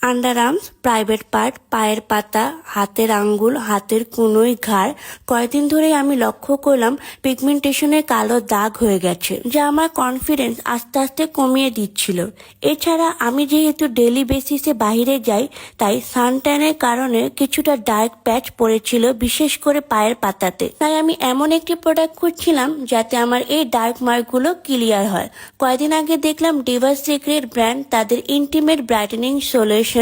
Under arms, private part, পায়ের পাতা, হাতের আঙ্গুল, হাতের কনুই, ঘাড়। কয়েকদিন ধরেই আমি লক্ষ্য করলাম পিগমেন্টেশনের কালো দাগ হয়ে গেছে, যা আমার কনফিডেন্স আস্তে আস্তে কমিয়ে দিচ্ছিল। এছাড়া আমি যেহেতু ডেলি বেসিসে বাইরে যাই, তাই সানট্যানের কারণে কিছুটা ডার্ক প্যাচ পড়েছিল, বিশেষ করে পায়ের পাতাতে। তাই আমি এমন একটি প্রোডাক্ট খুঁজছিলাম যাতে আমার এই ডার্ক মার্কগুলো ক্লিয়ার হয়। কয়েকদিন আগে দেখলাম ডিভাস সিক্রেট ব্র্যান্ড তাদের ইন্টিমেট ব্রাইটেনিং সলিউশন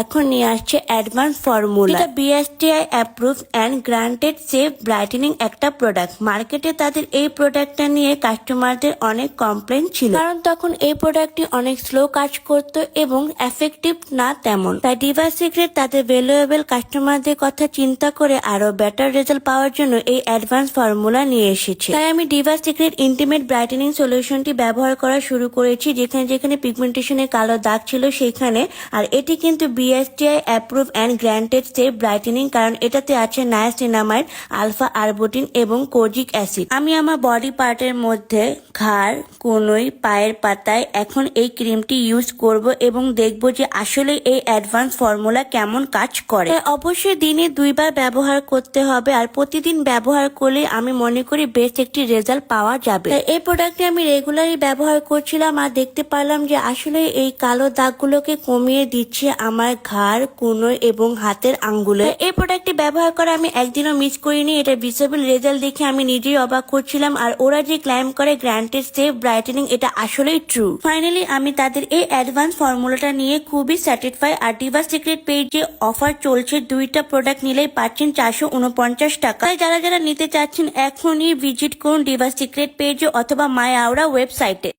এখন নিয়ে আসছে অ্যাডভান্স ফর্মুলা। এটা BSTI approve and granted safe brightening একটা প্রোডাক্ট। মার্কেটে তাদের এই প্রোডাক্টটা নিয়ে কাস্টমারদের অনেক কমপ্লেন ছিল, কারণ তখন এই প্রোডাক্টটি অনেক স্লো কাজ করত এবং এফেক্টিভ না তেমন। তাই ডিভাস সিক্রেট তাদের ভ্যালুয়েবল কাস্টমারদের কথা চিন্তা করে আরো বেটার রেজাল্ট পাওয়ার জন্য এই অ্যাডভান্স ফর্মুলা নিয়ে এসেছে। তাই আমি ডিভাস সিক্রেট ইন্টিমেট ব্রাইটেনিং সলিউশনটি ব্যবহার করা শুরু করেছি, যেখানে যেখানে পিগমেন্টেশনের কালো দাগ ছিল সেখানে। আর এটি কিন্তু BSTI approve and granted safe brightening, কারণ এটাতে আছে নায়াসিনামাইড, আলফা আরবুটিন এবং কোজিক অ্যাসিড। আমি আমার বডি পার্টের মধ্যে ঘাড়, কনুই, পায়ের পাতায় এখন এই ক্রিমটি ইউজ করব এবং দেখব যে আসলে এই অ্যাডভান্স ফর্মুলা কেমন কাজ করে। অবশ্যই দিনে 2 বার ব্যবহার করতে হবে, আর প্রতিদিন ব্যবহার করলে আমি মনে করি বেস্ট একটি রেজাল্ট পাওয়া যাবে। এই প্রোডাক্টটি আমি রেগুলারই ব্যবহার করছিলাম, আর দেখতে পারলাম যে আসলে এই কালো দাগগুলোকে কমিয়ে দিচ্ছে আমার ঘাড়, কনুই এবং হাতের আঙ্গুলে। এই প্রোডাক্টটি ব্যবহার করে আমি একদিনও মিস করিনি। এটা ভিজিবল রেজাল্ট দেখে আমি নিজেই অবাক করছিলাম, আর ওরা যে ক্লেম করে গ্র্যান্টেড সেফ ব্রাইটেনিং, এটা আসলেই ট্রু। ফাইনালি আমি তাদের এই অ্যাডভান্স ফর্মুলাটা নিয়ে খুবই স্যাটিসফাই। আর ডিভাস সিক্রেট পেজে অফার চলছে, 2টা প্রোডাক্ট নিলেই পাচ্ছেন 449 টাকা। তাই যারা যারা নিতে চাচ্ছেন এখনই ভিজিট করুন ডিভাস সিক্রেট পেজে অথবা মাই আওরা ওয়েবসাইটে।